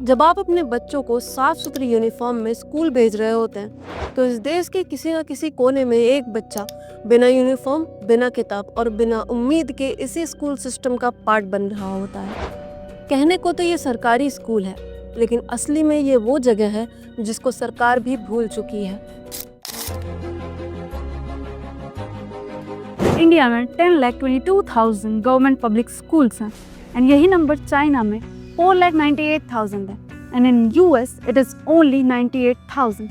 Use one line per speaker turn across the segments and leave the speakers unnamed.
जब आप अपने बच्चों को साफ सुथरी यूनिफॉर्म में स्कूल भेज रहे होते हैं तो इस देश के किसी न किसी कोने में एक बच्चा बिना यूनिफॉर्म, बिना किताब और बिना उम्मीद के इसी स्कूल सिस्टम का पार्ट बन रहा होता है। कहने को तो ये सरकारी स्कूल है, लेकिन असली में ये वो जगह है जिसको सरकार भी भूल चुकी है।
इंडिया में 10,22,000 गवर्नमेंट पब्लिक स्कूल्स हैं एंड यही नंबर चाइना में 4,98,000 है and in US it is only 98,000।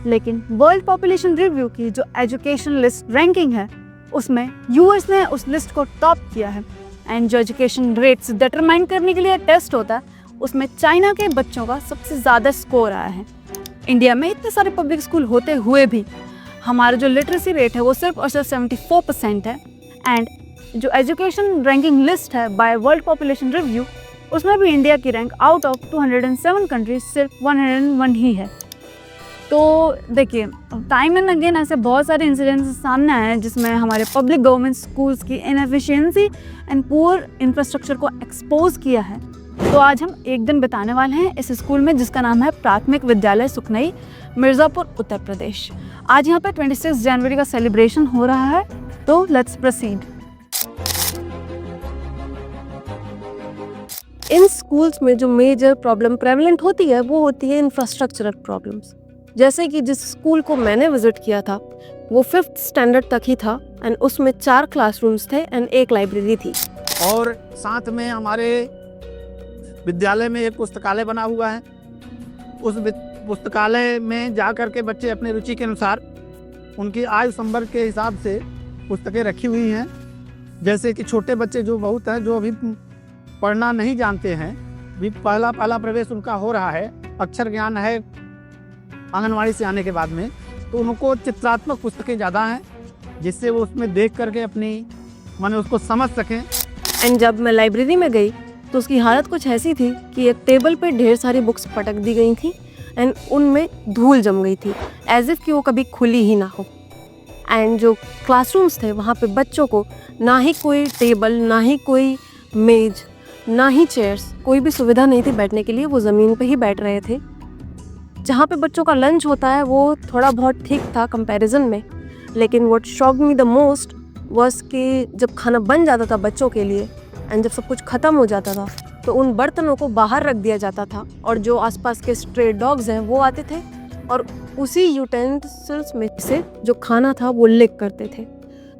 लेकिन वर्ल्ड पॉपुलेशन रिव्यू की जो एजुकेशन लिस्ट रैंकिंग है उसमें यूएस ने उस लिस्ट को टॉप किया है एंड जो एजुकेशन रेट्स डिटरमाइन करने के लिए टेस्ट होता है उसमें चाइना के बच्चों का सबसे ज़्यादा स्कोर आया है। इंडिया में इतने सारे पब्लिक स्कूल होते हुए भी हमारा जो लिटरेसी रेट है वो सिर्फ और सिर्फ 74% है एंड जो एजुकेशन रैंकिंग लिस्ट है बाय वर्ल्ड पॉपुलेशन रिव्यू उसमें भी इंडिया की रैंक आउट ऑफ 207 कंट्रीज सिर्फ 101 ही है। तो देखिए, टाइम एंड अगेन ऐसे बहुत सारे इंसिडेंट्स सामने आए हैं जिसमें हमारे पब्लिक गवर्नमेंट स्कूल्स की इनएफिशिएंसी एंड पुअर इंफ्रास्ट्रक्चर को एक्सपोज किया है। तो आज हम एक दिन बिताने वाले हैं इस स्कूल में जिसका नाम है प्राथमिक विद्यालय सुखनई, मिर्ज़ापुर, उत्तर प्रदेश। आज यहाँ पे 26 जनवरी का सेलिब्रेशन हो रहा है, तो लेट्स प्रोसीड।
इन स्कूल्स में जो मेजर प्रॉब्लम प्रेवलेंट होती है वो होती है इंफ्रास्ट्रक्चरल प्रॉब्लम्स। जैसे कि जिस स्कूल को मैंने विजिट किया था वो 5th स्टैंडर्ड तक ही था एंड उसमें 4 क्लासरूम्स थे एंड 1 लाइब्रेरी थी।
और साथ में हमारे विद्यालय में एक पुस्तकालय बना हुआ है। उस पुस्तकालय में जा कर के बच्चे अपने रुचि के अनुसार उनकी आयु संवर्ग के हिसाब से पुस्तकें रखी हुई हैं। जैसे कि छोटे बच्चे जो बहुत हैं जो अभी पढ़ना नहीं जानते हैं, भी पहला प्रवेश उनका हो रहा है, अक्षर ज्ञान है आंगनवाड़ी से आने के बाद में, तो उनको चित्रात्मक पुस्तकें ज़्यादा हैं जिससे वो उसमें देख करके अपनी माने उसको समझ सकें।
एंड जब मैं लाइब्रेरी में गई तो उसकी हालत कुछ ऐसी थी कि एक टेबल पे ढेर सारी बुक्स पटक दी गई थी एंड उनमें धूल जम गई थी, एज इफ़ कि वो कभी खुली ही ना हो। एंड जो क्लासरूम्स थे वहाँ पे बच्चों को ना ही कोई टेबल, ना ही कोई मेज, ना ही चेयर्स, कोई भी सुविधा नहीं थी बैठने के लिए। वो ज़मीन पे ही बैठ रहे थे। जहाँ पे बच्चों का लंच होता है वो थोड़ा बहुत ठीक था कंपैरिजन में, लेकिन what shocked me the most was कि जब खाना बन जाता था बच्चों के लिए एंड जब सब कुछ ख़त्म हो जाता था तो उन बर्तनों को बाहर रख दिया जाता था और जो आसपास के स्ट्रे डॉग्स हैं वो आते थे और उसी यूटेंसिल्स में से जो खाना था वो लिक करते थे।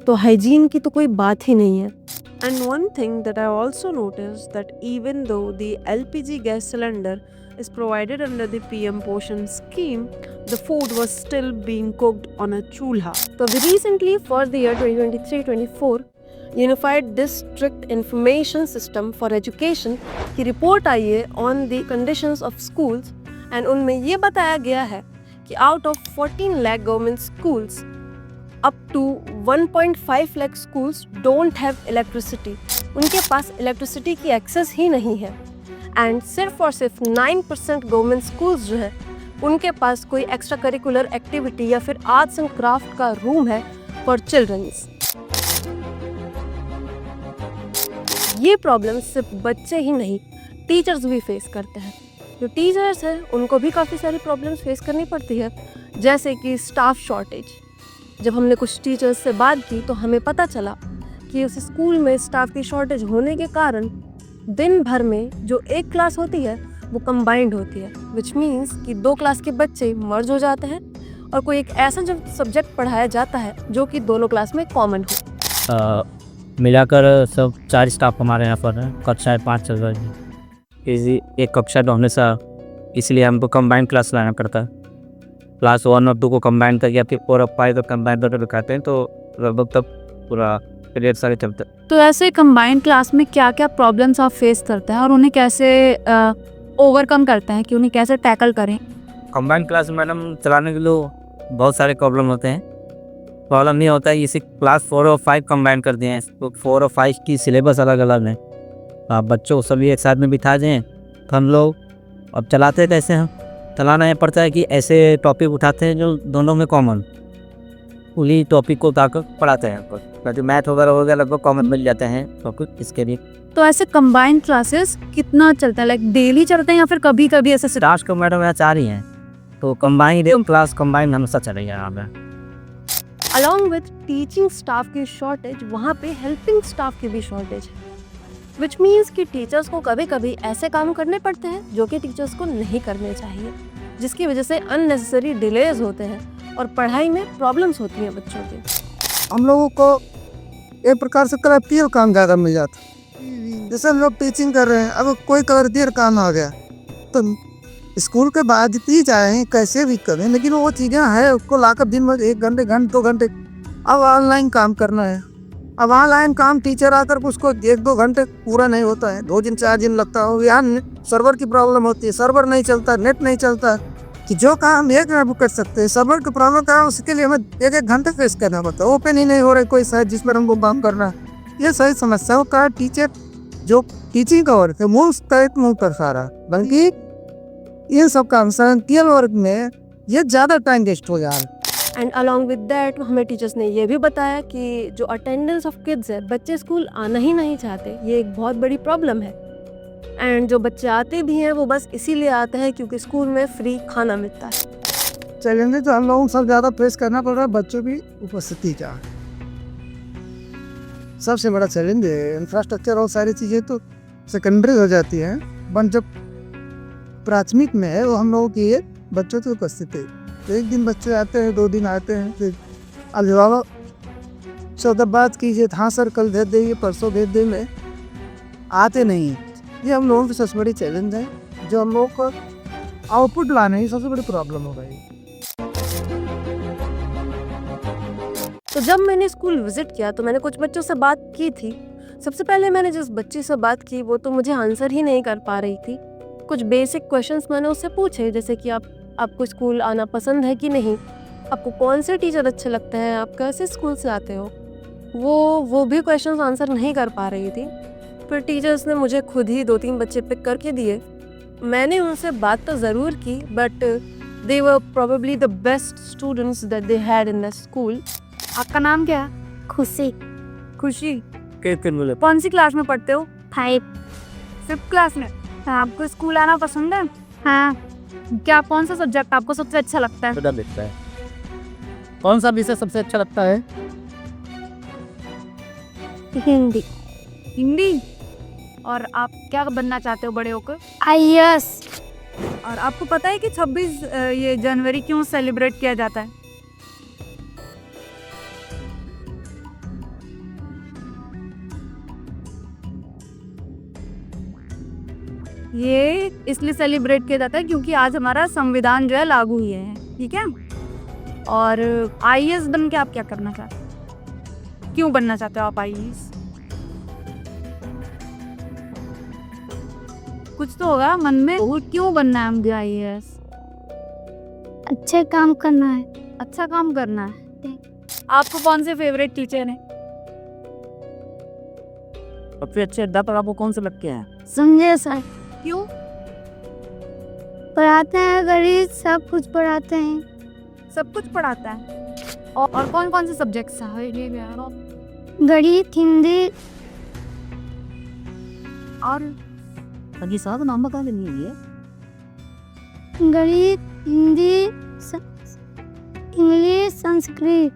तो हाइजीन की तो कोई बात ही नहीं है। And one thing that I also noticed that even though the LPG gas cylinder is provided under the PM Poshan scheme, the food was still being cooked on a chulha. So recently for the year 2023-24, Unified District Information System for Education की report आई है on the conditions of schools and उनमें ये बताया गया है कि out of 14 lakh government schools, up to 1.5 lakh schools don't have electricity. उनके पास electricity की एक्सेस ही नहीं है एंड सिर्फ और सिर्फ 9% गवर्नमेंट स्कूल्स जो है उनके पास कोई एक्स्ट्रा करिकुलर एक्टिविटी या फिर आर्ट्स एंड क्राफ्ट का रूम है फॉर चिल्ड्रंस। ये प्रॉब्लम सिर्फ बच्चे ही नहीं, टीचर्स भी फेस करते हैं। जो टीचर्स हैं उनको भी काफ़ी सारी प्रॉब्लम्स फेस करनी पड़ती है, जैसे कि स्टाफ शॉर्टेज। जब हमने कुछ टीचर्स से बात की तो हमें पता चला कि उस स्कूल में स्टाफ की शॉर्टेज होने के कारण दिन भर में जो एक क्लास होती है वो कंबाइंड होती है, विच मीन्स कि 2 क्लास के बच्चे मर्ज हो जाते हैं और कोई एक ऐसा जो सब्जेक्ट पढ़ाया जाता है जो कि दोनों क्लास में कॉमन हो।
मिलाकर सब 4 स्टाफ हमारे यहाँ पर हैं। कक्षाएँ 5 चल रही हैं। किसी एक कक्षा तो हमेशा इसलिए हमको कंबाइंड क्लास लाना पड़ता है। क्लास 1 और 2 को कंबाइन करके या फिर 4 और 5 को कंबाइन करके दिखाते हैं, तो लगभग तब पूरा पीरियड सारे चलते हैं।
तो ऐसे कंबाइंड क्लास में क्या क्या प्रॉब्लम्स आप फेस करते हैं और उन्हें कैसे ओवरकम करते हैं कि उन्हें कैसे टैकल करें?
कंबाइंड क्लास मैडम चलाने के लिए बहुत सारे प्रॉब्लम होते हैं। प्रॉब्लम नहीं होता है, इसी क्लास 4 और 5 कंबाइन कर दिए हैं, तो 4 और 5 की सिलेबस अलग अलग है। आप बच्चों को सभी एक साथ में बिठा दें तो हम लोग अब चलाते कैसे हैं, चलाना ये पड़ता है कि ऐसे टॉपिक उठाते हैं जो दोनों में कॉमन, उन्हीं टॉपिक को उठाकर पढ़ाते हैं। तो मैथ वगैरह हो गया लगभग कॉमन मिल जाते हैं टॉपिक, इसके लिए
तो ऐसे कंबाइंड क्लासेस कितना चलता है, लाइक डेली चलते हैं या फिर कभी कभी ऐसे
लास्ट को मैडम यहाँ चाह रही हैं तो कंबाइन क्लास कंबाइन हमेशा चलेगा यहाँ पे।
अलॉन्ग विथ टीचिंग स्टाफ की शॉर्टेज वहाँ पे हेल्पिंग स्टाफ की भी शॉर्टेज है, विच मीन्स कि टीचर्स को कभी कभी ऐसे काम करने पड़ते हैं जो कि टीचर्स को नहीं करने चाहिए, जिसकी वजह से अननेसेसरी डिलेज होते हैं और पढ़ाई में प्रॉब्लम्स होती हैं बच्चों के।
हम लोगों को एक प्रकार से क्राफ्टियल काम ज़्यादा मिल जाता है। जैसे हम लोग टीचिंग कर रहे हैं, अब कोई क्राफ्टियल काम आ गया तो स्कूल के बाद भी जाएँ कैसे भी करें, लेकिन वो चीज़ें हैं उसको लाकर दिन में 1 घंटे 2 घंटे अब ऑनलाइन काम करना है। अब ऑनलाइन काम टीचर आकर उसको 1-2 घंटे पूरा नहीं होता है, 2 दिन 4 दिन लगता है। यहाँ सर्वर की प्रॉब्लम होती है, सर्वर नहीं चलता, नेट नहीं चलता कि जो काम 1 मिनट में कर सकते हैं, सर्वर की प्रॉब्लम का उसके लिए हमें 1-1 घंटे फेस करना पड़ता है। ओपन ही नहीं हो रहा है कोई साइट जिस पर हमको काम करना है। ये सही समस्याओं का टीचर जो टीचिंग का वर्क है वो मुँह कर सारा, बल्कि इन सब काम संख्यल वर्ग में ये ज़्यादा टाइम वेस्ट हो जा रहा है।
एंड अलॉन्ग विद दैट हमें टीचर्स ने ये भी बताया कि जो अटेंडेंस ऑफ किड्स है, बच्चे स्कूल आना ही नहीं चाहते, ये एक बहुत बड़ी प्रॉब्लम है। एंड जो बच्चे आते भी हैं वो बस इसीलिए आते हैं क्योंकि स्कूल में फ्री खाना मिलता है।
चैलेंजेस तो हम लोगों को सब ज़्यादा फेस करना पड़ रहा है बच्चों की उपस्थिति का। सबसे बड़ा चैलेंज है इंफ्रास्ट्रक्चर और सारी चीज़ें तो सेकेंडरी हो जाती हैं, बट जब प्राथमिक में है वो हम लोगों की है बच्चों की उपस्थिति। तो 1 दिन बच्चे आते हैं, 2 दिन आते हैं, फिर अभिभावक 14 बात कीजिए, हाँ सर कल भेज देंगे, परसों भेज देंगे, आते नहीं। ये हम लोगों की सबसे बड़ी चैलेंज है, जो हम लोगों को आउटपुट लाने की सबसे बड़ी प्रॉब्लम हो गई।
तो जब मैंने स्कूल विजिट किया तो मैंने कुछ बच्चों से बात की थी। सबसे पहले मैंने जिस बच्ची से बात की वो तो मुझे आंसर ही नहीं कर पा रही थी। कुछ बेसिक क्वेश्चंस मैंने उससे पूछे, जैसे कि आपको स्कूल आना पसंद है कि नहीं, आपको कौन से टीचर अच्छे लगते हैं, आप कैसे स्कूल से आते हो, वो भी क्वेश्चंस आंसर नहीं कर पा रही थी। फिर टीचर्स ने मुझे खुद ही 2-3 बच्चे पिक करके दिए। मैंने उनसे बात तो ज़रूर की, but they were probably the best students that they had in the school.
आपका नाम क्या है?
खुशी।
खुशी।
बोले
कौन सी क्लास में पढ़ते हो?
5th
क्लास में। आपको स्कूल आना पसंद है?
हाँ।
क्या कौन सा सब्जेक्ट आपको सबसे अच्छा लगता है?
डर लगता है। कौन सा विषय सबसे अच्छा लगता है?
हिंदी।
हिंदी। और आप क्या बनना चाहते हो बड़े होकर?
IAS।
और आपको पता है कि 26 ये जनवरी क्यों सेलिब्रेट किया जाता है? ये इसलिए सेलिब्रेट किया जाता है क्योंकि आज हमारा संविधान जो है लागू हुए है, ठीक है। और IAS बन के आप क्या करना चाहते हो? क्यों बनना चाहते हो आप IAS? कुछ तो होगा मन में, क्यों बनना है मुझे IAS?
अच्छे काम करना है।
अच्छा काम करना है। आपको कौन से फेवरेट टीचर हैं?
सबसे अच्छे अध्यापक आपको कौन से लगते हैं?
संजय सर।
क्यों?
पढ़ाते हैं, गणित सब कुछ पढ़ाते हैं।
सब कुछ पढ़ाता है। और कौन कौन से सब्जेक्ट्स हैं?
गणित, हिंदी
और
अभी साहब नाम बता देंगे।
गणित, हिंदी, इंग्लिश, संस्कृत।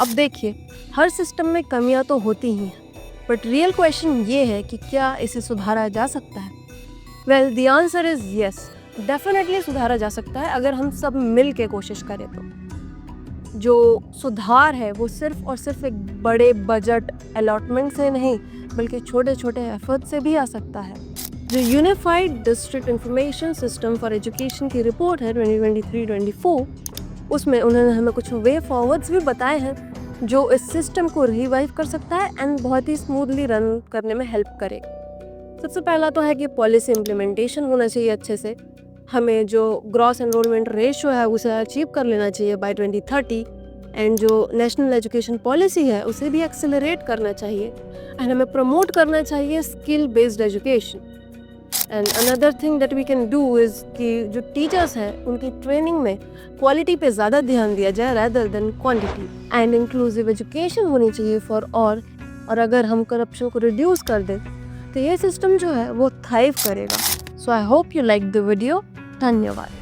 अब देखिए, हर सिस्टम में कमियां तो होती ही हैं, बट रियल क्वेश्चन ये है कि क्या इसे सुधारा जा सकता है? Well, the answer is yes, definitely सुधारा जा सकता है अगर हम सब मिल के कोशिश करें तो। जो सुधार है वो सिर्फ और सिर्फ एक बड़े बजट अलॉटमेंट से नहीं, बल्कि छोटे छोटे एफर्ट से भी आ सकता है। जो unified district information system for education की रिपोर्ट है 2023-24, उसमें उन्होंने हमें कुछ वे फॉरवर्ड्स भी बताए हैं जो इस सिस्टम को रिवाइव कर सकता है एंड बहुत ही स्मूथली रन करने में हेल्प करेगा। सबसे पहला तो है कि पॉलिसी इम्प्लीमेंटेशन होना चाहिए अच्छे से। हमें जो ग्रॉस एनरोलमेंट रेशियो है उसे अचीव कर लेना चाहिए बाय 2030, एंड जो नेशनल एजुकेशन पॉलिसी है उसे भी एक्सेलरेट करना चाहिए, एंड हमें प्रमोट करना चाहिए skill based education. And another thing that we can do is कि जो टीचर्स हैं उनकी ट्रेनिंग में क्वालिटी पे ज़्यादा ध्यान दिया जाए rather than quantity. And inclusive education होनी चाहिए फॉर ऑल। और अगर हम करप्शन को रिड्यूस कर दें तो ये सिस्टम जो है वो थ्राइव करेगा। So I hope you like the video. धन्यवाद।